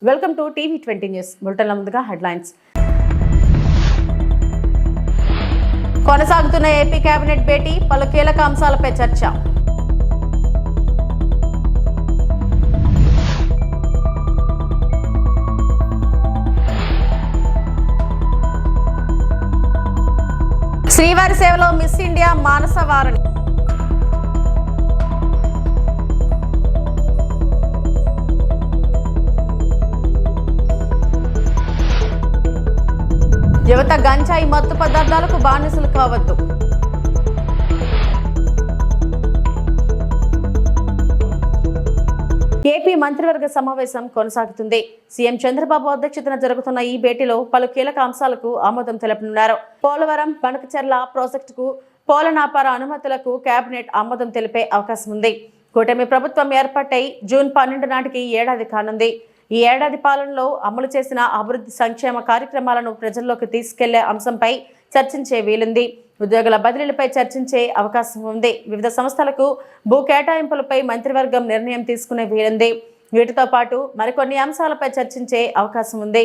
Welcome to టీవీ20 news బులెటిన్ల ముందుగా headlines. కొనసాగుతున్న AP cabinet భేటీ, పలు కీలక అంశాలపై చర్చ. శ్రీవారి సేవలో మిస్ ఇండియా మానస వారిణి. యువత గంజాయి మత్తు పదార్థాలకు బానిసలు కావద్దు. ఏపీ మంత్రివర్గ సమావేశం కొనసాగుతుంది. సీఎం చంద్రబాబు అధ్యక్షతన జరుగుతున్న ఈ భేటీలో పలు కీలక అంశాలకు ఆమోదం తెలపనున్నారు. పోలవరం బనకచెర్ల ప్రాజెక్టుకు పోలనాపార అనుమతులకు కేబినెట్ ఆమోదం తెలిపే అవకాశం ఉంది. కూటమి ప్రభుత్వం ఏర్పాటై జూన్ 12 నాటికి ఏడాది కానుంది. ఈ ఏడాది పాలనలో అమలు చేసిన అభివృద్ధి సంక్షేమ కార్యక్రమాలను ప్రజల్లోకి తీసుకెళ్లే అంశంపై చర్చించే వీలుంది. ఉద్యోగుల బదిలీలపై చర్చించే అవకాశం ఉంది. వివిధ సంస్థలకు భూ కేటాయింపులపై మంత్రివర్గం నిర్ణయం తీసుకునే వీలుంది. వీటితో పాటు మరికొన్ని అంశాలపై చర్చించే అవకాశం ఉంది.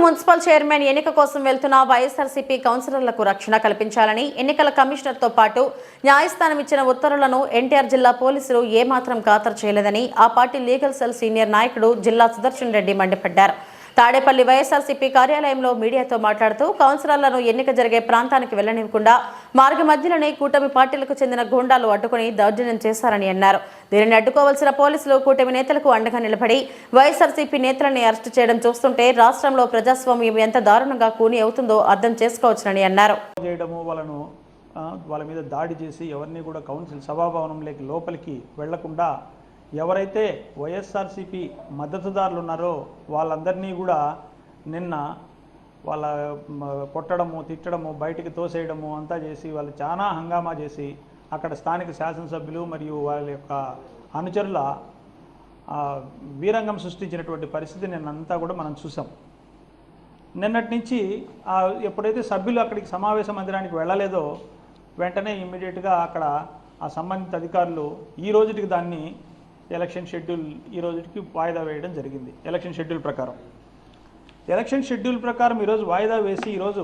మున్సిపల్ చైర్మన్ ఎన్నిక కోసం వెళ్తున్న వైఎస్ఆర్సీపీ కౌన్సిలర్లకు రక్షణ కల్పించాలని ఎన్నికల కమిషనర్తో పాటు న్యాయస్థానం ఇచ్చిన ఉత్తర్వులను ఎన్టీఆర్ జిల్లా పోలీసులు ఏమాత్రం ఖాతరు చేయలేదని ఆ పార్టీ లీగల్ సెల్ సీనియర్ నాయకుడు జిల్లా సుదర్శన్ రెడ్డి మండిపడ్డారు. తాడేపల్లి వైఎస్ఆర్సీపీ కార్యాలయంలో మీడియాతో మాట్లాడుతూ కౌన్సిలర్లను ఎన్నిక జరిగే ప్రాంతానికి వెళ్లనివ్వకుండా మార్గ మధ్యలోనే కూటమి పార్టీలకు చెందిన గూండాలు అడ్డుకుని దౌర్జన్యం చేశారని అన్నారు. దీనిని అడ్డుకోవాల్సిన పోలీసులు కూటమి నేతలకు అండగా నిలబడి వైఎస్ఆర్సీపీ నేతలని అరెస్టు చేయడం చూస్తుంటే రాష్ట్రంలో ప్రజాస్వామ్యం ఎంత దారుణంగా కూని అవుతుందో అర్థం చేసుకోవచ్చునని అన్నారు. వాళ్ళ మీద దాడి చేసి ఎవరిని కూడా కౌన్సిల్ సభాభవనంలోకి లోపలికి వెళ్లకుండా ఎవరైతే వైఎస్ఆర్సీపీ మద్దతుదారులు ఉన్నారో వాళ్ళందరినీ కూడా నిన్న వాళ్ళ కొట్టడము, తిట్టడము, బయటికి తోసేయడము అంతా చేసి వాళ్ళు చాలా హంగామా చేసి అక్కడ స్థానిక శాసనసభ్యులు మరియు వాళ్ళ యొక్క అనుచరుల వీరంగం సృష్టించినటువంటి పరిస్థితి నిన్నంతా కూడా మనం చూసాం. నిన్నటి నుంచి ఎప్పుడైతే సభ్యులు అక్కడికి సమావేశ మందిరానికి వెళ్ళలేదో వెంటనే ఇమ్మీడియట్గా అక్కడ ఆ సంబంధిత అధికారులు ఈ రోజుకి దాన్ని ఎలక్షన్ షెడ్యూల్ ఈ రోజుకి వాయిదా వేయడం జరిగింది. ఎలక్షన్ షెడ్యూల్ ప్రకారం ఈరోజు వాయిదా వేసి ఈరోజు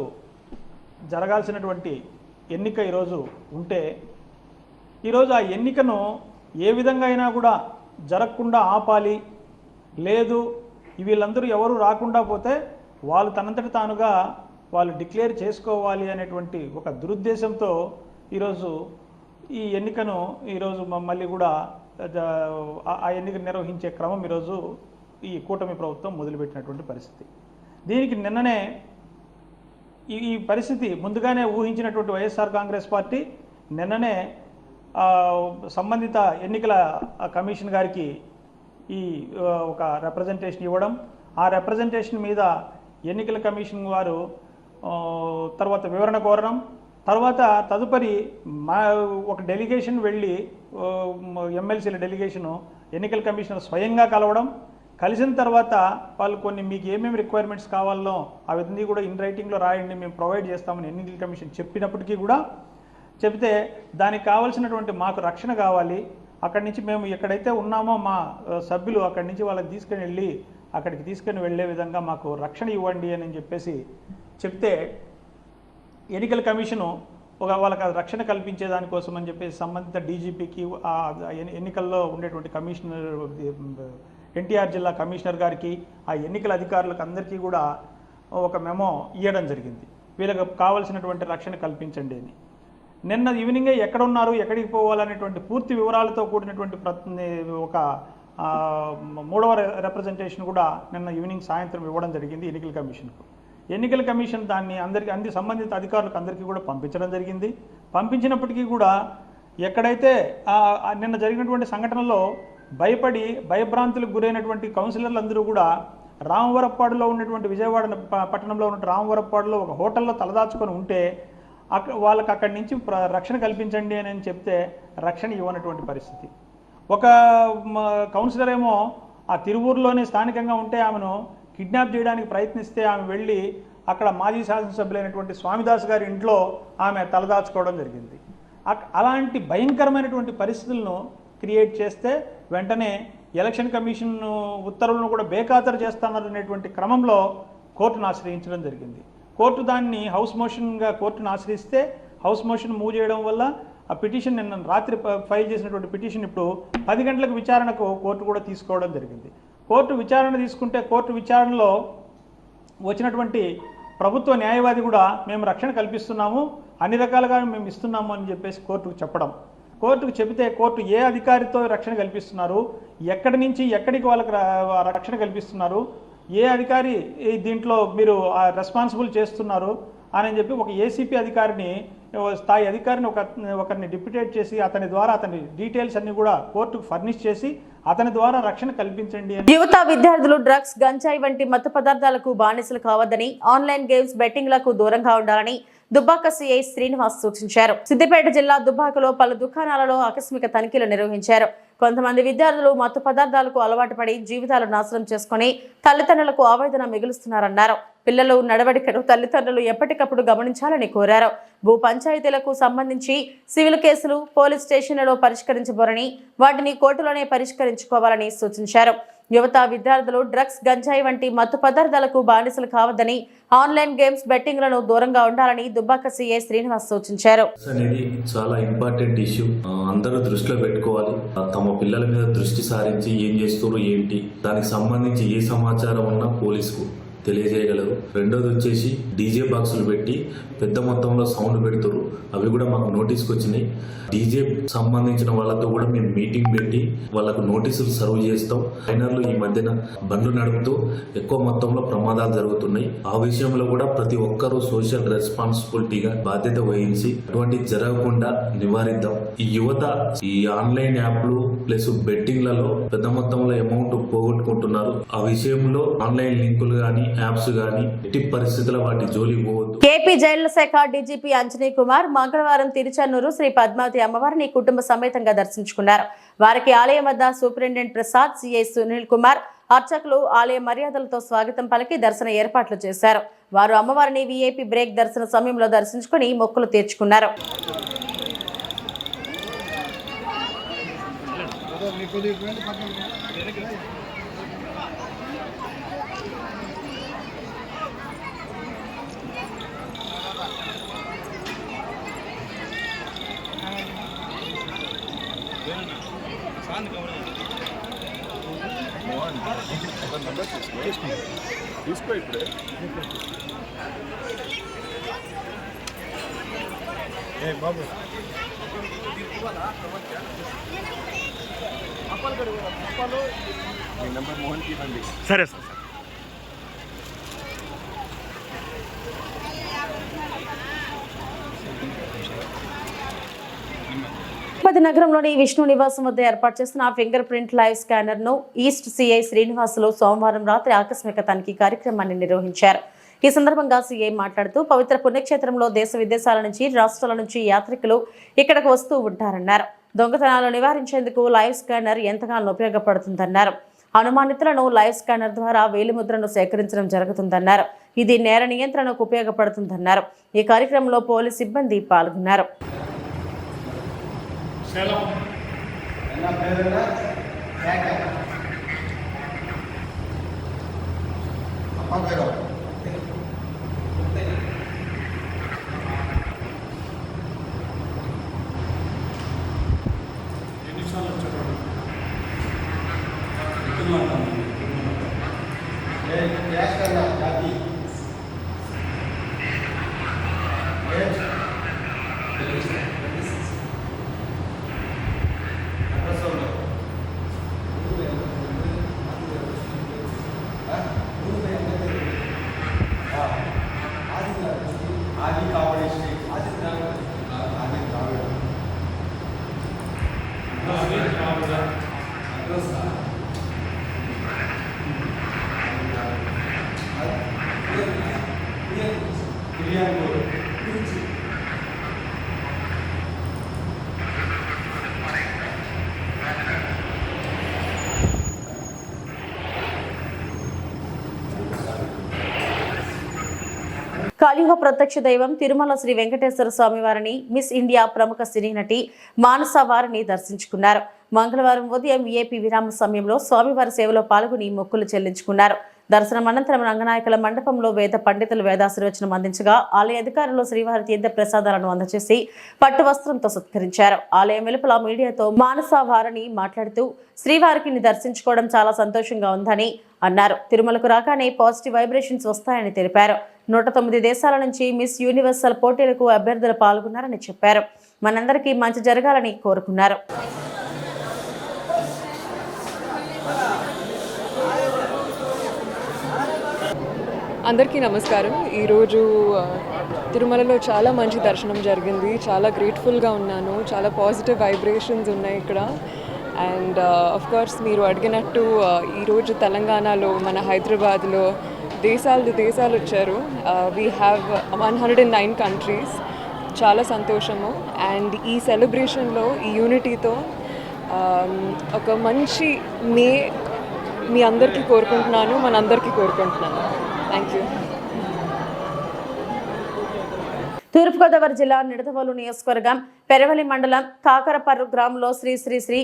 జరగాల్సినటువంటి ఎన్నిక ఈరోజు ఉంటే ఈరోజు ఆ ఎన్నికను ఏ విధంగా అయినా కూడా జరగకుండా ఆపాలి, లేదు వీళ్ళందరూ ఎవరు రాకుండా పోతే వాళ్ళు తనంతటి తానుగా వాళ్ళు డిక్లేర్ చేసుకోవాలి అనేటువంటి ఒక దురుద్దేశంతో ఈరోజు ఈ ఎన్నికను ఈరోజు మళ్ళీ కూడా ఆ ఎన్నిక నిర్వహించే క్రమం ఈరోజు ఈ కూటమి ప్రభుత్వం మొదలుపెట్టినటువంటి పరిస్థితి. దీనికి నిన్ననే ఈ పరిస్థితి ముందుగానే ఊహించినటువంటి వైఎస్ఆర్ కాంగ్రెస్ పార్టీ నిన్ననే సంబంధిత ఎన్నికల కమిషన్ గారికి ఈ ఒక రిప్రజెంటేషన్ ఇవ్వడం, ఆ రిప్రజెంటేషన్ మీద ఎన్నికల కమిషన్ వారు తర్వాత వివరణ కోరడం, తర్వాత తదుపరి ఒక డెలిగేషన్ వెళ్ళి ఎమ్మెల్సీల డెలిగేషను ఎన్నికల కమిషనర్ స్వయంగా కలవడం, కలిసిన తర్వాత వాళ్ళు కొన్ని మీకు ఏమేమి రిక్వైర్మెంట్స్ కావాలో అవన్నీ కూడా ఇన్ రైటింగ్లో రాయండి, మేము ప్రొవైడ్ చేస్తామని ఎన్నికల కమిషన్ చెప్పినప్పటికీ కూడా చెప్తే దానికి కావాల్సినటువంటి మాకు రక్షణ కావాలి, అక్కడి నుంచి మేము ఎక్కడైతే ఉన్నామో మా సభ్యులు అక్కడి నుంచి వాళ్ళకి అక్కడికి తీసుకొని వెళ్ళే విధంగా మాకు రక్షణ ఇవ్వండి అని చెప్పేసి చెప్తే ఎన్నికల కమిషను వాళ్ళకి రక్షణ కల్పించే దానికోసం అని చెప్పేసి సంబంధిత డీజీపీకి ఎన్నికల్లో ఉండేటువంటి కమిషనర్ ఎన్టీఆర్ జిల్లా కమిషనర్ గారికి, ఆ ఎన్నికల అధికారులకు అందరికీ కూడా ఒక మెమో ఇవ్వడం జరిగింది. వీళ్ళకి కావాల్సినటువంటి రక్షణ కల్పించండి అని. నిన్న ఈవినింగే ఎక్కడ ఉన్నారు, ఎక్కడికి పోవాలనేటువంటి పూర్తి వివరాలతో కూడినటువంటి ఒక 3వ రిప్రజెంటేషన్ కూడా నిన్న ఈవినింగ్ సాయంత్రం ఇవ్వడం జరిగింది ఎన్నికల కమిషన్కు. ఎన్నికల కమిషన్ దాన్ని అందరికీ సంబంధిత అధికారులకు అందరికీ కూడా పంపించడం జరిగింది. పంపించినప్పటికీ కూడా ఎక్కడైతే నిన్న జరిగినటువంటి సంఘటనలో భయపడి భయభ్రాంతులకు గురైనటువంటి కౌన్సిలర్లు అందరూ కూడా రామవరప్పాడులో ఉన్నటువంటి విజయవాడ పట్టణంలో ఉన్న రామవరప్పాడులో ఒక హోటల్లో తలదాచుకొని ఉంటే వాళ్ళకి అక్కడి నుంచి రక్షణ కల్పించండి అని చెప్తే రక్షణ ఇవ్వనటువంటి పరిస్థితి. ఒక కౌన్సిలర్ ఏమో ఆ తిరువూరులోనే స్థానికంగా ఉంటే ఆమెను కిడ్నాప్ చేయడానికి ప్రయత్నిస్తే ఆమె వెళ్ళి అక్కడ మాజీ శాసనసభ్యులైనటువంటి స్వామిదాస్ గారి ఇంట్లో ఆమె తలదాచుకోవడం జరిగింది. అలాంటి భయంకరమైనటువంటి పరిస్థితులను క్రియేట్ చేస్తే వెంటనే ఎలక్షన్ కమిషన్ ఉత్తర్వులను కూడా బేఖాతరు చేస్తున్నారనేటువంటి క్రమంలో కోర్టును ఆశ్రయించడం జరిగింది. కోర్టు దాన్ని హౌస్ మోషన్గా కోర్టును ఆశ్రయిస్తే హౌస్ మోషన్ మూవ్ చేయడం వల్ల ఆ పిటిషన్ నిన్న రాత్రి ఫైల్ చేసినటువంటి పిటిషన్ ఇప్పుడు 10 గంటలకు విచారణకు కోర్టు కూడా తీసుకోవడం జరిగింది. కోర్టు విచారణ తీసుకుంటే కోర్టు విచారణలో వచ్చినటువంటి ప్రభుత్వ న్యాయవాది కూడా మేము రక్షణ కల్పిస్తున్నాము, అన్ని రకాలుగా మేము ఇస్తున్నాము అని చెప్పేసి కోర్టుకు చెప్పడం. కోర్టుకు చెబితే కోర్టు ఏ అధికారితో రక్షణ కల్పిస్తున్నారు, ఎక్కడి నుంచి ఎక్కడికి వాళ్ళకి రక్షణ కల్పిస్తున్నారు, ఏ అధికారి దీంట్లో మీరు రెస్పాన్సిబుల్ చేస్తున్నారు అని చెప్పి ఒక ఏసీపీ అధికారిని, స్థాయి అధికారిని ఒకరిని డిప్యూటేట్ చేసి అతని ద్వారా అతని డీటెయిల్స్ అన్ని కూడా కోర్టుకు ఫర్నిష్ చేసి అతని ద్వారా రక్షణ కల్పించండి అని. యువత విద్యార్థులు డ్రగ్స్, గంజాయి వంటి మత్తు పదార్థాలకు బానిసలు కావద్దని, ఆన్లైన్ గేమ్స్, బెట్టింగ్లకు దూరంగా ఉండాలని దుబ్బాక సిఐ శ్రీనివాస్ సూచించారు. సిద్దిపేట జిల్లా దుబ్బాకలో పలు దుకాణాలలో ఆకస్మిక తనిఖీలు నిర్వహించారు. కొంతమంది విద్యార్థులు మత్తు పదార్థాలకు అలవాటు పడి జీవితాలు నాశనం చేసుకుని తల్లిదండ్రులకు ఆవేదన మిగులుస్తున్నారన్నారు. పిల్లలు నడవడికను తల్లిదండ్రులు ఎప్పటికప్పుడు గమనించాలని కోరారు. భూ పంచాయతీలకు సంబంధించి సివిల్ కేసులు పోలీస్ స్టేషన్లలో పరిష్కరించబోరని, వాటిని కోర్టులోనే పరిష్కరించుకోవాలని సూచించారు. యువత విద్యార్థులు డ్రగ్స్, గంజాయి వంటి మత్తు పదార్థాలకు బానిసలు కావద్దని, ఆన్లైన్ గేమ్స్, బెట్టింగ్లను దూరంగా ఉండాలని దుబ్బాక సిఐ శ్రీనివాస్ సూచించారు. అనేది చాలా ఇంపార్టెంట్ ఇష్యూ, అందరూ దృష్టిలో పెట్టుకోవాలి. తమ పిల్లల మీద దృష్టి సారించి ఏం చేస్తారో ఏంటి, దానికి సంబంధించి ఏ సమాచారం ఉన్నా పోలీసుకు తెలియజేయగలరు. రెండోది వచ్చేసి డీజే బాక్సులు పెట్టి పెద్ద మొత్తంలో సౌండ్ పెడుతురు, అవి కూడా మాకు నోటీస్కి వచ్చినాయి. డీజే సంబంధించిన వాళ్ళతో కూడా మేము మీటింగ్ పెట్టి వాళ్ళకు నోటీసులు సర్వ్ చేస్తాం. మైనర్లు ఈ మధ్యన బండ్లు నడుపుతూ ఎక్కువ మొత్తంలో ప్రమాదాలు జరుగుతున్నాయి. ఆ విషయంలో కూడా ప్రతి ఒక్కరూ సోషల్ రెస్పాన్సిబిలిటీగా బాధ్యత వహించి అటువంటి జరగకుండా నివారిద్దాం. ఈ యువత ఈ ఆన్లైన్ యాప్లు ప్లస్ బెట్టింగ్లలో పెద్ద మొత్తంలో అమౌంట్ పోగొట్టుకుంటున్నారు. ఆ విషయంలో ఆన్లైన్ లింకులు గానీ యాప్స్ గానీ ఎట్టి పరిస్థితుల్లో వాటి జోలికి పోవద్దు. ఏపీ జైళ్ల శాఖ డీజీపీ అంజనీ కుమార్ మంగళవారం తిరుచానూరు శ్రీ పద్మావతి అమ్మవారిని కుటుంబ సమేతంగా దర్శించుకున్నారు. వారికి ఆలయం వద్ద సూపరింటెండెంట్ ప్రసాద్, సిఐ సునీల్ కుమార్, అర్చకులు ఆలయ మర్యాదలతో స్వాగతం పలికి దర్శన ఏర్పాట్లు చేశారు. వారు అమ్మవారిని వీఐపీ బ్రేక్ దర్శన సమయంలో దర్శించుకుని మొక్కులు తీర్చుకున్నారు. తీసుకో ఇప్పుడే బాబు మీ నెంబర్ మోహన్కి ఇవ్వండి. సరే సార్. తిరుపతి నగరంలోని విష్ణు నివాసం వద్ద ఏర్పాటు చేసిన ఫింగర్ ప్రింట్ లైవ్ స్కానర్ ను ఈస్ట్ సిఐ శ్రీనివాసులు సోమవారం రాత్రి ఆకస్మిక తనిఖీ కార్యక్రమాన్ని నిర్వహించారు. ఈ సందర్భంగా సీఐ మాట్లాడుతూ పవిత్ర పుణ్యక్షేత్రంలో దేశ విదేశాల నుంచి, రాష్ట్రాల నుంచి యాత్రికులు ఇక్కడకు వస్తూ ఉంటారన్నారు. దొంగతనాలు నివారించేందుకు లైవ్ స్కానర్ ఎంతగానో ఉపయోగపడుతుందన్నారు. అనుమానితులను లైవ్ స్కానర్ ద్వారా వేలిముద్రను సేకరించడం జరుగుతుందన్నారు. ఇది నేర నియంత్రణకు ఉపయోగపడుతుందన్నారు. ఈ కార్యక్రమంలో పోలీస్ సిబ్బంది పాల్గొన్నారు. ఎన్నిసార్లు వచ్చారు కలియుగ ప్రత్యక్ష దైవం తిరుమల శ్రీ వెంకటేశ్వర స్వామి వారిని మిస్ ఇండియా ప్రముఖ సినీ నటి మానస వారిని దర్శించుకున్నారు. మంగళవారం ఉదయం ఏపీ విరామ సమయంలో స్వామివారి సేవలో పాల్గొని మొక్కులు చెల్లించుకున్నారు. దర్శనం అనంతరం రంగనాయకుల మండపంలో వేద పండితులు వేదాశీర్వచనం అందించగా ఆలయ అధికారులు శ్రీవారి తీర్థ ప్రసాదాలను అందజేసి పట్టు వస్త్రంతో సత్కరించారు. ఆలయం వెలుపల మీడియాతో మానస వారిని మాట్లాడుతూ శ్రీవారికి దర్శించుకోవడం చాలా సంతోషంగా ఉందని అన్నారు. తిరుమలకు రాగానే పాజిటివ్ వైబ్రేషన్స్ వస్తాయని తెలిపారు. 109 దేశాల నుంచి మిస్ యూనివర్సల్ పోటీలకు అభ్యర్థులు పాల్గొన్నారని చెప్పారు. మనందరికీ మంచి జరగాలని కోరుకున్నారు. అందరికీ నమస్కారం. ఈరోజు తిరుమలలో చాలా మంచి దర్శనం జరిగింది. చాలా గ్రేట్ఫుల్గా ఉన్నాను. చాలా పాజిటివ్ వైబ్రేషన్స్ ఉన్నాయి ఇక్కడ. అండ్ ఆఫ్ కోర్స్ మీరు అడిగినట్టు ఈరోజు తెలంగాణలో మన హైదరాబాద్లో దేశాలు వచ్చారు. We have 109 countries. చాలా సంతోషము. అండ్ ఈ సెలబ్రేషన్లో ఈ యూనిటీతో ఒక మంచి మీ అందరికీ కోరుకుంటున్నాను, మనందరికీ కోరుకుంటున్నాను. Thank you. తూర్పుగోదావరి జిల్లా నిడదవోలు నియోజకవర్గం పెరవలి మండలం కాకరపర్రు గ్రామంలో శ్రీ శ్రీ శ్రీ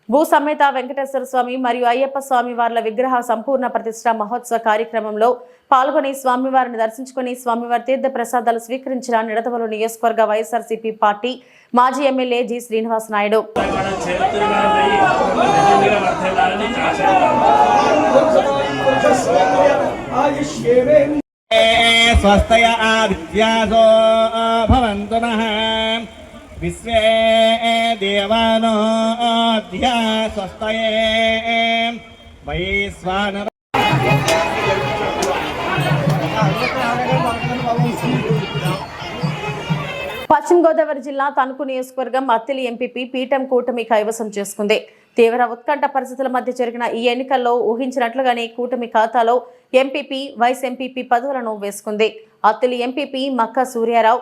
భూ సమేత వెంకటేశ్వర స్వామి మరియు అయ్యప్ప స్వామి వార్ల విగ్రహ సంపూర్ణ ప్రతిష్ఠా మహోత్సవ కార్యక్రమంలో పాల్గొని స్వామివారిని దర్శించుకుని స్వామివారి తీర్థ ప్రసాదాలు స్వీకరించిన నిడదవోలు నియోజకవర్గ వైఎస్ఆర్సీపీ పార్టీ మాజీ ఎమ్మెల్యే జి శ్రీనివాస్ నాయుడు. స్వస్తయ ఆదిత్యాసో భవంతు నః విశ్వే దేవానో ధ్యా స్వస్తయే వైశ్వానర. పశ్చిమ గోదావరి జిల్లా తణుకు నియోజకవర్గం అత్తిలి ఎంపీపీ పీఠం కూటమి కైవసం చేసుకుంది. తీవ్ర ఉత్కంఠ పరిస్థితుల మధ్య జరిగిన ఈ ఎన్నికల్లో ఊహించినట్లుగానే కూటమి ఖాతాలో ఎంపీపీ వైస్ ఎంపీపీ పదవులను వేసుకుంది. అత్తిలి ఎంపీపీ మక్కా సూర్యారావు,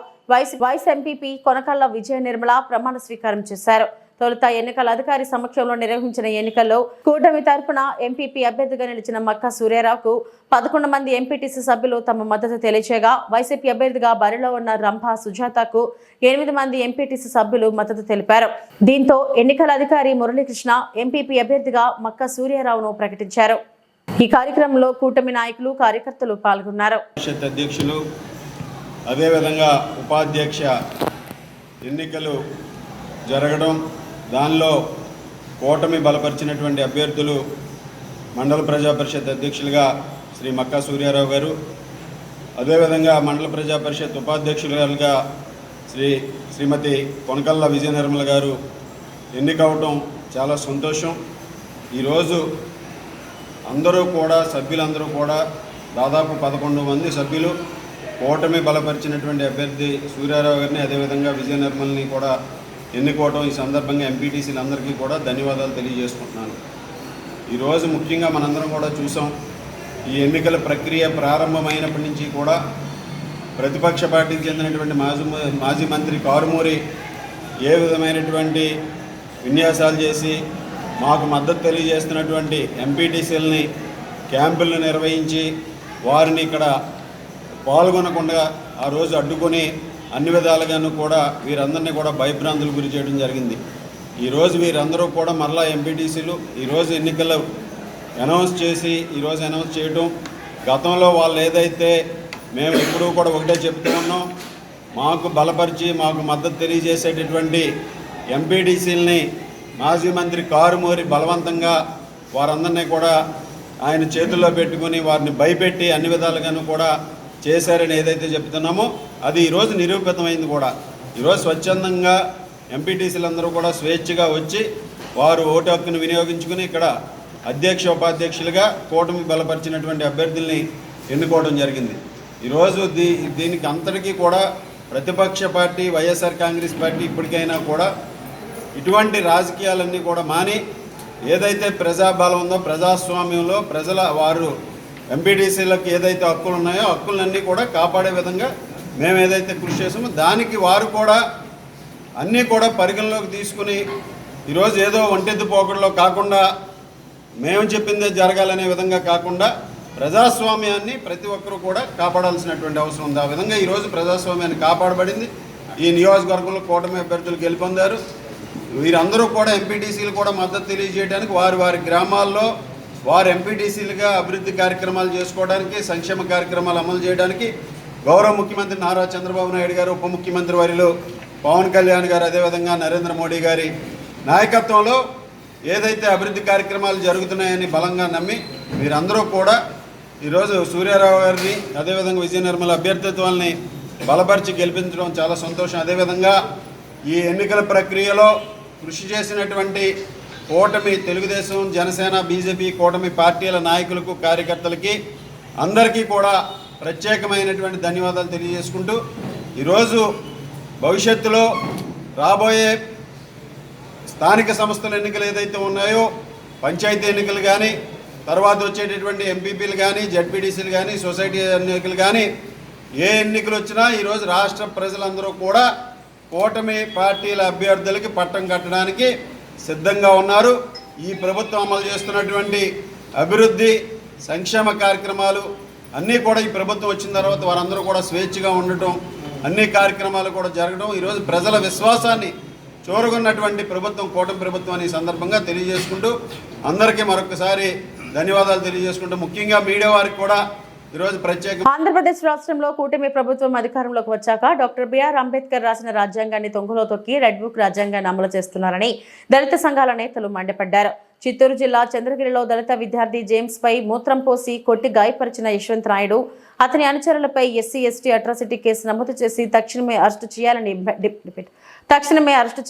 వైస్ ఎంపీపీ కొనకళ్ళ విజయ నిర్మల ప్రమాణ స్వీకారం చేశారు. తొలుత ఎన్నికల అధికారి సమక్షంలో నిర్వహించిన ఎన్నికల్లో కూటమి తరపున ఎంపీపీ అభ్యర్థిగా నిలిచిన మక్కా సూర్యారావుకు 11 మంది ఎంపీటీసీ సభ్యులు తమ మద్దతు తెలియచేయగా, వైసీపీ అభ్యర్థిగా బరిలో ఉన్న రంభా సుజాతకు 8 మంది ఎంపీటీసీ సభ్యులు మద్దతు తెలిపారు. దీంతో ఎన్నికల అధికారి మురళీకృష్ణ ఎంపీపీ అభ్యర్థిగా మక్కా సూర్యారావును ప్రకటించారు. ఈ కార్యక్రమంలో కూటమి నాయకులు, కార్యకర్తలు పాల్గొన్నారు. అధ్యక్షులు, అదేవిధంగా ఉపాధ్యక్ష ఎన్నికలు జరగడం, దానిలో కూటమి బలపరిచినటువంటి అభ్యర్థులు మండల ప్రజా పరిషత్ అధ్యక్షులుగా శ్రీ మక్కా సూర్యారావు గారు, అదేవిధంగా మండల ప్రజా పరిషత్ ఉపాధ్యక్షులుగా శ్రీమతి కొనకళ్ళ విజయ నిర్మల గారు ఎన్నికవటం చాలా సంతోషం. ఈరోజు సభ్యులందరూ కూడా దాదాపు 11 మంది సభ్యులు కూటమి బలపరిచినటువంటి అభ్యర్థి సూర్యారావు గారిని, అదేవిధంగా విజయ నిర్మల్ని కూడా ఎన్నుకోవటం, ఈ సందర్భంగా ఎంపీటీసీలందరికీ కూడా ధన్యవాదాలు తెలియజేసుకుంటున్నాను. ఈరోజు ముఖ్యంగా మనందరం కూడా చూసాం, ఈ ఎన్నికల ప్రక్రియ ప్రారంభమైనప్పటి నుంచి కూడా ప్రతిపక్ష పార్టీకి చెందినటువంటి మాజీ మంత్రి కారుమూరి ఏ విధమైనటువంటి విన్యాసాలు చేసి మాకు మద్దతు తెలియజేస్తున్నటువంటి ఎంపీటీసీలని క్యాంపులను నిర్వహించి వారిని ఇక్కడ పాల్గొనకుండా ఆ రోజు అడ్డుకొని అన్ని విధాలుగాను కూడా వీరందరినీ కూడా భయభ్రాంతులు గురి చేయడం జరిగింది. ఈరోజు వీరందరూ కూడా మరలా ఎంపీటీసీలు ఈరోజు ఎన్నికలు అనౌన్స్ చేయడం, గతంలో వాళ్ళు ఏదైతే మేము ఎప్పుడూ కూడా ఒకటే చెప్తూ ఉన్నాం, మాకు బలపరిచి మాకు మద్దతు తెలియజేసేటటువంటి ఎంపీటీసీలని మాజీ మంత్రి కారుమూరి బలవంతంగా వారందరినీ కూడా ఆయన చేతుల్లో పెట్టుకుని వారిని భయపెట్టి అన్ని విధాలుగాను కూడా చేశారని ఏదైతే చెప్తున్నామో అది ఈరోజు నిరూపితమైంది కూడా. ఈరోజు స్వచ్ఛందంగా ఎంపీటీసీలందరూ కూడా స్వేచ్ఛగా వచ్చి వారు ఓటు హక్కును వినియోగించుకుని ఇక్కడ అధ్యక్ష ఉపాధ్యక్షులుగా కూటమి బలపరిచినటువంటి అభ్యర్థుల్ని ఎన్నుకోవడం జరిగింది. ఈరోజు దీనికి అంతటికీ కూడా ప్రతిపక్ష పార్టీ వైఎస్ఆర్ కాంగ్రెస్ పార్టీ ఇప్పటికైనా కూడా ఇటువంటి రాజకీయాలన్నీ కూడా మాని ఏదైతే ప్రజాబలం ఉందో ప్రజాస్వామ్యంలో వారు ఎంపీటీసీలకు ఏదైతే హక్కులు ఉన్నాయో హక్కులన్నీ కూడా కాపాడే విధంగా మేము ఏదైతే కృషి చేసామో దానికి వారు కూడా అన్నీ కూడా పరిగణలోకి తీసుకుని ఈరోజు ఏదో ఒంటెద్దు పోకడలో కాకుండా మేము చెప్పిందే జరగాలనే విధంగా కాకుండా ప్రజాస్వామ్యాన్ని ప్రతి ఒక్కరూ కూడా కాపాడాల్సినటువంటి అవసరం ఉంది. ఆ విధంగా ఈరోజు ప్రజాస్వామ్యాన్ని కాపాడబడింది. ఈ నియోజకవర్గంలో కూటమి అభ్యర్థులు గెలుపొందారు. వీరందరూ కూడా ఎంపీటీసీలు కూడా మద్దతు తెలియజేయడానికి వారి గ్రామాల్లో వారు ఎంపీటీసీలుగా అభివృద్ధి కార్యక్రమాలు చేసుకోవడానికి, సంక్షేమ కార్యక్రమాలు అమలు చేయడానికి గౌరవ ముఖ్యమంత్రి నారా చంద్రబాబు నాయుడు గారు, ఉప ముఖ్యమంత్రి వర్యులు పవన్ కళ్యాణ్ గారు, అదేవిధంగా నరేంద్ర మోడీ గారి నాయకత్వంలో ఏదైతే అభివృద్ధి కార్యక్రమాలు జరుగుతున్నాయని బలంగా నమ్మి మీరందరూ కూడా ఈరోజు సూర్యారావు గారిని అదేవిధంగా విజయ నిర్మల అభ్యర్థిత్వాన్ని బలపరిచి గెలిపించడం చాలా సంతోషం. అదేవిధంగా ఈ ఎన్నికల ప్రక్రియలో కృషి చేసినటువంటి కూటమి తెలుగుదేశం, జనసేన, బీజేపీ కూటమి పార్టీల నాయకులకు, కార్యకర్తలకి అందరికీ కూడా ప్రత్యేకమైనటువంటి ధన్యవాదాలు తెలియజేసుకుంటూ ఈరోజు భవిష్యత్తులో రాబోయే స్థానిక సంస్థల ఎన్నికలు ఏదైతే ఉన్నాయో పంచాయతీ ఎన్నికలు కానీ తర్వాత వచ్చేటటువంటి ఎంపీపీలు కానీ జడ్పీటీసీలు కానీ సొసైటీ ఎన్నికలు కానీ ఏ ఎన్నికలు వచ్చినా ఈరోజు రాష్ట్ర ప్రజలందరూ కూడా కూటమి పార్టీల అభ్యర్థులకి పట్టం కట్టడానికి సిద్ధంగా ఉన్నారు. ఈ ప్రభుత్వం అమలు చేస్తున్నటువంటి అభివృద్ధి సంక్షేమ కార్యక్రమాలు అన్నీ కూడా ఈ ప్రభుత్వం వచ్చిన తర్వాత వారందరూ కూడా స్వేచ్ఛగా ఉండటం, అన్ని కార్యక్రమాలు కూడా జరగడం, ఈరోజు ప్రజల విశ్వాసాన్ని చూరగొన్నటువంటి ప్రభుత్వం కూటమి ప్రభుత్వం అనే సందర్భంగా తెలియజేసుకుంటూ అందరికీ మరొకసారి ధన్యవాదాలు తెలియజేసుకుంటూ ముఖ్యంగా మీడియా వారికి కూడా ఈరోజు ప్రత్యేక. ఆంధ్రప్రదేశ్ రాష్ట్రంలో కూటమి ప్రభుత్వం అధికారంలోకి వచ్చాక డాక్టర్ బిఆర్ అంబేద్కర్ రాసిన రాజ్యాంగాన్ని తొంగలో తొక్కి రెడ్ బుక్ రాజ్యాంగాన్ని అమలు చేస్తున్నారని దళిత సంఘాల నేతలు మండిపడ్డారు. చిత్తూరు జిల్లా చంద్రగిరిలో దళిత విద్యార్థి జేమ్స్ పై మూత్రం పోసి కొట్టి గాయపరిచిన యశ్వంత్ నాయుడు, అతని అనుచరులపై ఎస్సీ ఎస్టీ అట్రాసిటీ కేసు నమోదు చేసి తక్షణమే అరెస్టు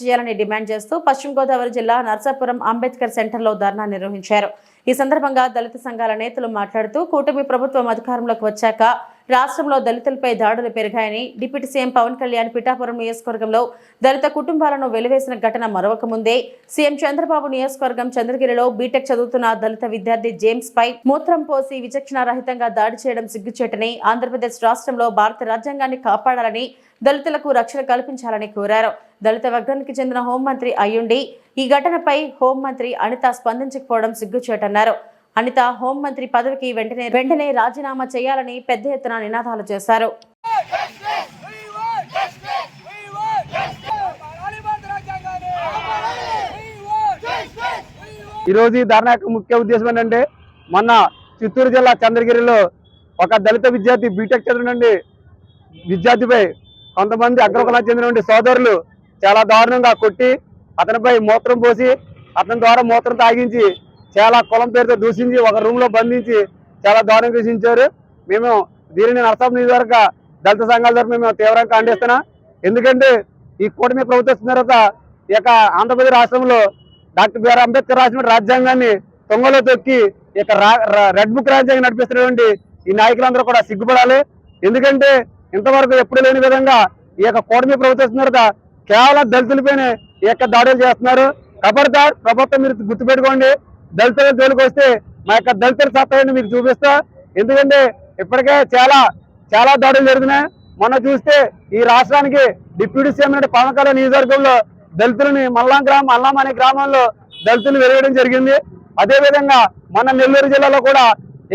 చేయాలని డిమాండ్ చేస్తూ పశ్చిమ గోదావరి జిల్లా నర్సాపురం అంబేద్కర్ సెంటర్లో ధర్నా నిర్వహించారు. ఈ సందర్భంగా దళిత సంఘాల నేతలు మాట్లాడుతూ కూటమి ప్రభుత్వం అధికారంలోకి వచ్చాక రాష్ట్రంలో దళితులపై దాడులు పెరిగాయని, డిప్యూటీ సీఎం పవన్ కళ్యాణ్ పిఠాపురం నియోజకవర్గంలో దళిత కుటుంబాలను వెలివేసిన ఘటన మరొక ముందే సీఎం చంద్రబాబు నియోజకవర్గం చంద్రగిరిలో బీటెక్ చదువుతున్న దళిత విద్యార్థి జేమ్స్ పై మూత్రం పోసి విచక్షణారహితంగా దాడి చేయడం సిగ్గుచేటని, ఆంధ్రప్రదేశ్ రాష్ట్రంలో భారత రాజ్యాంగాన్ని కాపాడాలని, దళితులకు రక్షణ కల్పించాలని కోరారు. దళిత వర్గానికి చెందిన హోంమంత్రి అయ్యుండి ఈ ఘటనపై హోంమంత్రి అనిత స్పందించకపోవడం సిగ్గుచేటన్నారు. అనిత హోంమంత్రి పదవికి వెంటనే రాజీనామా చేయాలని పెద్ద ఎత్తున నినాదాలు చేశారు. ఈరోజు ఈ ధర్నా యొక్క ముఖ్య ఉద్దేశం ఏంటంటే, మొన్న చిత్తూరు జిల్లా చంద్రగిరిలో ఒక దళిత విద్యార్థి బీటెక్ చదివినండి విద్యార్థిపై కొంతమంది అగ్రకులానికి చెందిన సోదరులు చాలా దారుణంగా కొట్టి అతనిపై మూత్రం పోసి అతని ద్వారా మూత్రం తాగించి చాలా కులం పేరుతో దూషించి ఒక రూమ్ లో బంధించి చాలా దారుణంగా దూషించారు. మేము దీనిని నరసాపురం నియోజకవర్గ దళిత సంఘాల తరఫున మేము తీవ్రంగా ఖండిస్తున్నాం. ఎందుకంటే ఈ కూటమి ప్రభుత్వం వచ్చిన తర్వాత ఈ యొక్క ఆంధ్రప్రదేశ్ రాష్ట్రంలో డాక్టర్ బిఆర్ అంబేద్కర్ రాసిన రాజ్యాంగాన్ని తొంగలో తొక్కి ఈ యొక్క రెడ్ బుక్ రాజ్యాంగం నడిపిస్తున్నటువంటి ఈ నాయకులందరూ కూడా సిగ్గుపడాలి. ఎందుకంటే ఇంతవరకు ఎప్పుడు లేని విధంగా ఈ యొక్క కూటమి ప్రభుత్వం వచ్చిన తర్వాత కేవలం దళితులపైన ఈ యొక్క దాడులు చేస్తున్నారు. ఖబర్దార్ ప్రభుత్వం మీరు గుర్తుపెట్టుకోండి, దళితుల జోలికి వస్తే మా యొక్క దళితుల సత్తాన్ని మీకు చూపిస్తా. ఎందుకంటే ఇప్పటికే చాలా దాడులు జరుగుతున్నాయి. మొన్న చూస్తే ఈ రాష్ట్రానికి డిప్యూటీ సీఎం పవన్ కళ్యాణ్ నియోజకవర్గంలో దళితులని అల్లాం అనే గ్రామంలో దళితులు వెలివేయడం జరిగింది. అదేవిధంగా మన నెల్లూరు జిల్లాలో కూడా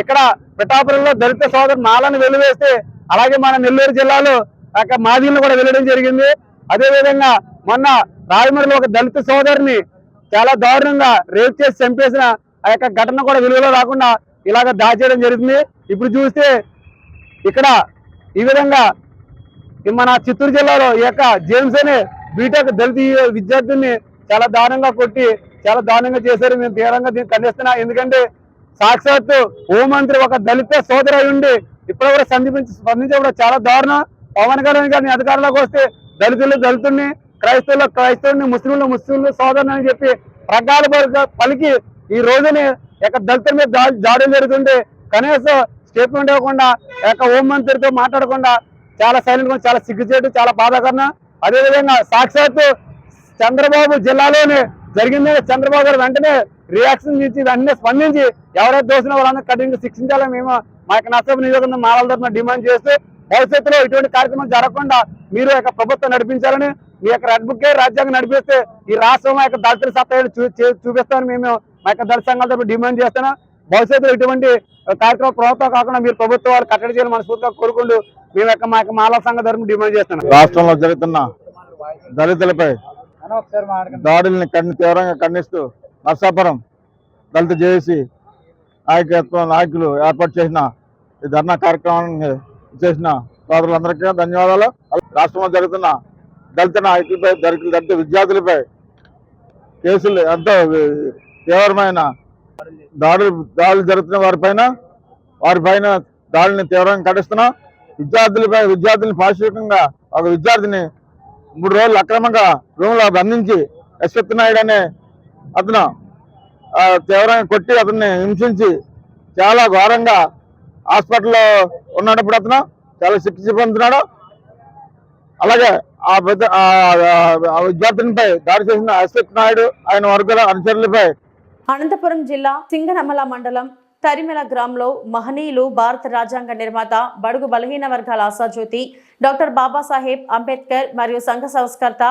ఇక్కడ పిఠాపురంలో దళిత సోదరు మాలను వెలివేస్తే అలాగే మన నెల్లూరు జిల్లాలో మాదిలను కూడా వెళ్ళడం జరిగింది. అదేవిధంగా మొన్న రాజమండ్రిలో ఒక దళిత సోదరిని చాలా దారుణంగా రేప్ చేసి చంపేసిన ఆ యొక్క ఘటన కూడా విలువలో రాకుండా ఇలాగ దాచేయడం జరుగుతుంది. ఇప్పుడు చూస్తే ఇక్కడ ఈ విధంగా మన చిత్తూరు జిల్లాలో ఈ యొక్క జేమ్స్ అనే బీటెక్ దళిత విద్యార్థుల్ని చాలా దారుణంగా కొట్టి చాలా దారుణంగా చేశారు. మేము తీవ్రంగా దీన్ని ఖండిస్తున్నాం. ఎందుకంటే సాక్షాత్తు హోంమంత్రి ఒక దళిత సోదరు ఉండి ఇప్పుడు కూడా స్పందించడం చాలా దారుణం. పవన్ కళ్యాణ్ గారిని అధికారంలోకి వస్తే దళితుల్ని క్రైస్తవుల్ని ముస్లింలు సోదరుని అని చెప్పి ప్రగాఢ పలికి ఈ రోజుని దళితుల మీద దాడులు జరుగుతుంటే కనీసం స్టేట్మెంట్ ఇవ్వకుండా హోంమంత్రితో మాట్లాడకుండా చాలా సైలెంట్ గా చాలా సిగ్గుచేటు, చాలా బాధాకరణ. అదేవిధంగా సాక్షాత్తు చంద్రబాబు జిల్లాలోనే జరిగిందని చంద్రబాబు గారు వెంటనే రియాక్షన్ ఇచ్చి వెంటనే స్పందించి ఎవరైతే దోషిన వాళ్ళందరూ కఠినంగా శిక్షించాలని మేము మా యొక్క నష్టం నియోజకవర్గం మాలల తరఫున డిమాండ్ చేస్తూ భవిష్యత్తులో ఇటువంటి కార్యక్రమం జరగకుండా మీరు ప్రభుత్వం నడిపించాలని, మీ యొక్క రెడ్ బుక్ రాజ్యాంగం నడిపిస్తే ఈ రాష్ట్రం దళితుల సత్తాన్ని చూపిస్తామని మేము మా యొక్క దళిత సంఘాల తరఫున డిమాండ్ చేస్తున్నాం. భవిష్యత్తులో ఇటువంటి కార్యక్రమం ప్రభుత్వం కాకుండా మీరు ప్రభుత్వాలు కట్టడి చేయాలని మనస్ఫూర్తిగా కోరుకుంటూ మేము మా యొక్క మాలల సంఘ తరఫున డిమాండ్ చేస్తున్నాం. రాష్ట్రంలో జరుగుతున్న దళితులపై దాడుల్ని తీవ్రంగా ఖండిస్తూ నర్సాపురం దళిత జేఏసీ నాయకులు ఏర్పాటు చేసిన ఈ ధర్నా కార్యక్రమాన్ని చేసిన సోదరులందరికీ ధన్యవాదాలు. రాష్ట్రంలో జరుగుతున్న దళిత నాయకులపై దళిత విద్యార్థులపై కేసులు ఎంతో తీవ్రమైన దాడులు జరుగుతున్న వారిపైన దాడుల్ని తీవ్రంగా ఖండిస్తున్నాం. విద్యార్థుల్ని పాశవికంగా ఒక విద్యార్థిని 3 రోజులు అక్రమంగా రూమ్లో బంధించి యశ్వత్ నాయుడు అనే అతను తీవ్రంగా కొట్టి అతన్ని హింసించి చాలా ఘోరంగా హాస్పిటల్లో ఉన్నప్పుడు అతను చాలా చికిత్స పొందుతున్నాడు. అలాగే ఆ విద్యార్థినిపై దాడి చేసిన యశ్వత్ నాయుడు ఆయన వర్గాల అనుచరులపై అనంతపురం జిల్లా సింగనమల మండలం తరిమెల గ్రామంలో మహనీయులు భారత రాజ్యాంగ నిర్మాత బడుగు బలహీన వర్గాల ఆశాజ్యోతి డాక్టర్ బాబాసాహెబ్ అంబేద్కర్ మరియు సంఘ సంస్కర్త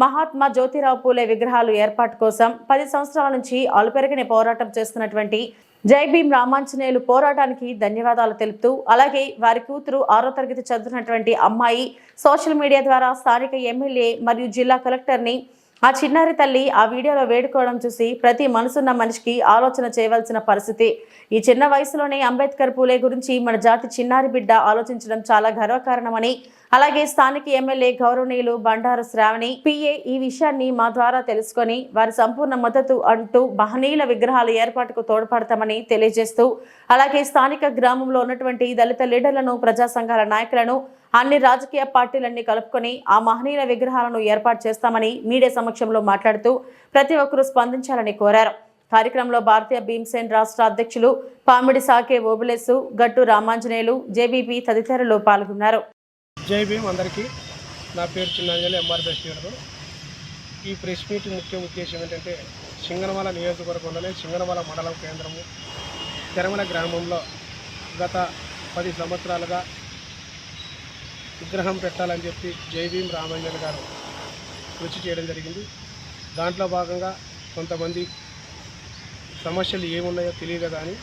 మహాత్మా జ్యోతిరావు పూలే విగ్రహాలు ఏర్పాటు కోసం 10 సంవత్సరాల నుంచి అలుపెరగని పోరాటం చేస్తున్నటువంటి జై భీమ్ రామాంజనేయులు పోరాటానికి ధన్యవాదాలు తెలుపుతూ అలాగే వారి కూతురు 6వ తరగతి చదువుతున్నటువంటి అమ్మాయి సోషల్ మీడియా ద్వారా స్థానిక ఎమ్మెల్యే మరియు జిల్లా కలెక్టర్ని ఆ చిన్నారి తల్లి ఆ వీడియోలో వేడుకోవడం చూసి ప్రతి మనసున్న మనిషికి ఆలోచన చేయవలసిన పరిస్థితి. ఈ చిన్న వయసులోనే అంబేద్కర్ పూలే గురించి మన జాతి చిన్నారి బిడ్డ ఆలోచించడం చాలా గర్వకారణమని అలాగే స్థానిక ఎమ్మెల్యే గౌరవనీయులు బండారు శ్రావణి పిఏ ఈ విషయాన్ని మా ద్వారా తెలుసుకొని వారి సంపూర్ణ మద్దతు అంటూ మహనీయుల విగ్రహాల ఏర్పాటుకు తోడ్పడతామని తెలియజేస్తూ అలాగే స్థానిక గ్రామంలో ఉన్నటువంటి దళిత లీడర్లను ప్రజా సంఘాల నాయకులను అన్ని రాజకీయ పార్టీలన్నీ కలుపుకొని ఆ మహనీయుల విగ్రహాలను ఏర్పాటు చేస్తామని మీడియా సమక్షంలో మాట్లాడుతూ ప్రతి ఒక్కరూ స్పందించాలని కోరారు. కార్యక్రమంలో భారతీయ భీమ్సేన్ రాష్ట్ర అధ్యక్షులు పామిడి సాకే ఓబులేసు, గట్టు రామాంజనేయులు, జేబీపీ తదితరులు పాల్గొన్నారు. జై భీమ్ అందరికీ. నా పేరు చిన్నాంజలి, ఎంఆర్బీఎస్ లీడరు. ఈ ప్రెస్ మీట్ ముఖ్య ఉద్దేశం ఏంటంటే సింగనమల నియోజకవర్గంలోనే సింగనమల మండలం కేంద్రము తెరమల గ్రామంలో గత 10 సంవత్సరాలుగా విగ్రహం పెట్టాలని చెప్పి జై భీమ్ రామాంజనేయులు గారు కృషి చేయడం జరిగింది. దాంట్లో భాగంగా కొంతమంది సమస్యలు ఏమున్నాయో తెలియదు కానీ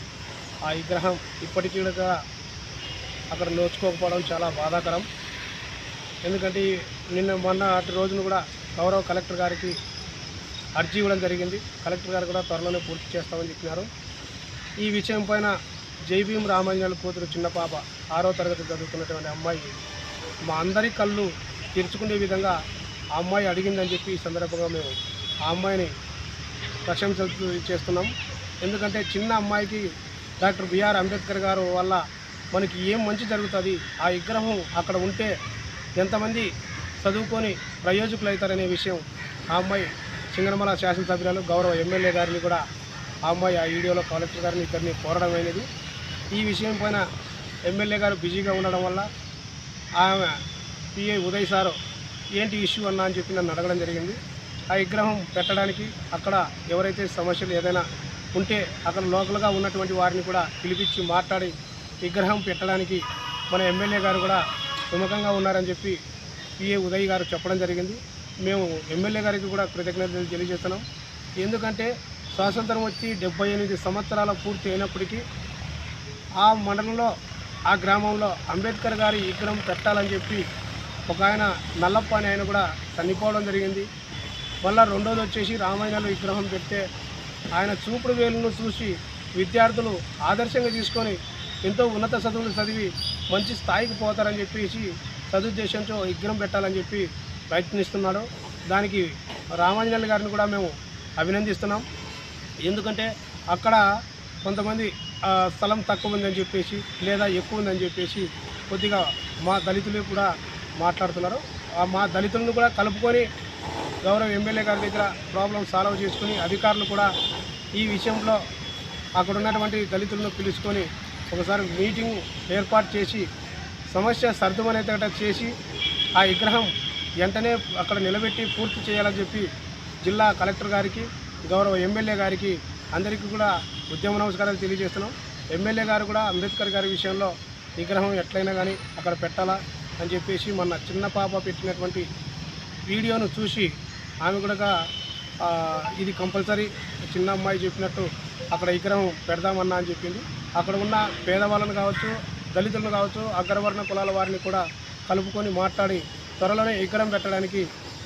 ఆ విగ్రహం ఇప్పటికీ అక్కడ నోచుకోకపోవడం చాలా బాధాకరం. ఎందుకంటే మొన్న అటు రోజున కూడా గౌరవ కలెక్టర్ గారికి అర్జీ ఇవ్వడం జరిగింది. కలెక్టర్ గారు కూడా త్వరలోనే పూర్తి చేస్తామని చెప్పినారు. ఈ విషయం పైన జై భీమ్ రామాంజనేయులు కూతురు చిన్న పాప 6వ తరగతి చదువుతున్నటువంటి అమ్మాయి మా అందరి కళ్ళు తెరుచుకునే విధంగా ఆ అమ్మాయి అడిగిందని చెప్పి ఈ సందర్భంగా మేము ఆ అమ్మాయిని ప్రశంసలు చేస్తున్నాం. ఎందుకంటే చిన్న అమ్మాయికి డాక్టర్ బిఆర్ అంబేద్కర్ గారు వల్ల మనకి ఏం మంచి జరుగుతుంది, ఆ విగ్రహం అక్కడ ఉంటే ఎంతమంది చదువుకొని ప్రయోజకులు అవుతారనే విషయం ఆ అమ్మాయి సింగనమల శాసనసభ్యులు గౌరవ ఎమ్మెల్యే గారిని కూడా ఆ అమ్మాయి ఆ వీడియోలో కలెక్టర్ గారిని ఇద్దరిని కోరడం అయినది. ఈ విషయం పైన ఎమ్మెల్యే గారు బిజీగా ఉండడం వల్ల ఆమె పిఐ ఉదయ్ సారు ఏంటి ఇష్యూ అన్నా అని చెప్పి నన్ను అడగడం జరిగింది. ఆ విగ్రహం పెట్టడానికి అక్కడ ఎవరైతే సమస్యలు ఏదైనా ఉంటే అక్కడ లోకల్గా ఉన్నటువంటి వారిని కూడా పిలిపించి మాట్లాడి విగ్రహం పెట్టడానికి మన ఎమ్మెల్యే గారు కూడా సుముఖంగా ఉన్నారని చెప్పి పిఏ ఉదయ్ గారు చెప్పడం జరిగింది. మేము ఎమ్మెల్యే గారికి కూడా కృతజ్ఞతలు తెలియజేస్తున్నాం. ఎందుకంటే స్వాతంత్రం వచ్చి 78 సంవత్సరాల పూర్తి అయినప్పటికీ ఆ మండలంలో ఆ గ్రామంలో అంబేద్కర్ గారి విగ్రహం పెట్టాలని చెప్పి ఒక ఆయన నల్లప్ప అని ఆయన కూడా చనిపోవడం జరిగింది. మళ్ళీ రెండోది వచ్చేసి రామాయణాలు విగ్రహం పెడితే ఆయన చూపుడు వేలును చూసి విద్యార్థులు ఆదర్శంగా తీసుకొని ఎంతో ఉన్నత చదువులు చదివి మంచి స్థాయికి పోతారని చెప్పేసి సదుద్దేశంతో విగ్రహం పెట్టాలని చెప్పి ప్రయత్నిస్తున్నాడు. దానికి రామాంజనేయులు గారిని కూడా మేము అభినందిస్తున్నాం. ఎందుకంటే అక్కడ కొంతమంది స్థలం తక్కువ ఉందని చెప్పేసి లేదా ఎక్కువ ఉందని చెప్పేసి కొద్దిగా మా దళితులు కూడా మాట్లాడుతున్నారు. మా దళితులను కూడా కలుపుకొని గౌరవ ఎమ్మెల్యే గారి దగ్గర ప్రాబ్లం సాల్వ్ చేసుకుని అధికారులు కూడా ఈ విషయంలో అక్కడ ఉన్నటువంటి దళితులను పిలుచుకొని ఒకసారి మీటింగ్ ఏర్పాటు చేసి సమస్య సర్దుమనేటట్టు చేసి ఆ విగ్రహం వెంటనే అక్కడ నిలబెట్టి పూర్తి చేయాలని చెప్పి జిల్లా కలెక్టర్ గారికి గౌరవ ఎమ్మెల్యే గారికి అందరికీ కూడా ఉద్యమ నమస్కారాలు తెలియజేస్తున్నాం. ఎమ్మెల్యే గారు కూడా అంబేద్కర్ గారి విషయంలో విగ్రహం ఎట్లయినా కానీ అక్కడ పెట్టాలా అని చెప్పేసి మొన్న చిన్న పాప పెట్టినటువంటి వీడియోను చూసి ఆమె కూడా ఇది కంపల్సరీ చిన్న అమ్మాయి చెప్పినట్టు అక్కడ విగ్రహం పెడదామన్నా అని చెప్పింది. అక్కడ ఉన్న పేదవాళ్ళను కావచ్చు, దళితులను కావచ్చు, అగ్రవర్ణ కులాల వారిని కూడా కలుపుకొని మాట్లాడి త్వరలోనే విగ్రహం పెట్టడానికి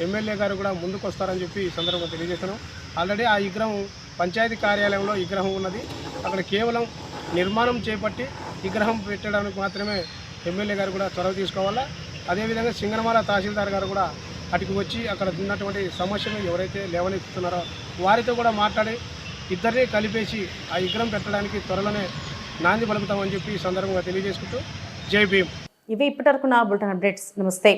ఎమ్మెల్యే గారు కూడా ముందుకు వస్తారని చెప్పి ఈ సందర్భంగా తెలియజేస్తున్నాం. ఆల్రెడీ ఆ విగ్రహం పంచాయతీ కార్యాలయంలో విగ్రహం ఉన్నది. అక్కడ కేవలం నిర్మాణం చేపట్టి విగ్రహం పెట్టడానికి మాత్రమే ఎమ్మెల్యే గారు కూడా చొరవ తీసుకోవాలా. అదేవిధంగా సింగనమాల తహసీల్దార్ గారు కూడా అటుకు వచ్చి అక్కడ ఉన్నటువంటి సమస్యను ఎవరైతే లేవనెత్తుతున్నారో వారితో కూడా మాట్లాడి ఇద్దరిని కలిపేసి ఆ విగ్రహం పెట్టడానికి త్వరలోనే నాంది పలుకుతామని చెప్పి ఈ సందర్భంగా తెలియజేసుకుంటూ జై భీమ్. ఇవి ఇప్పటివరకు నా బులెటిన్ అప్డేట్స్. నమస్తే.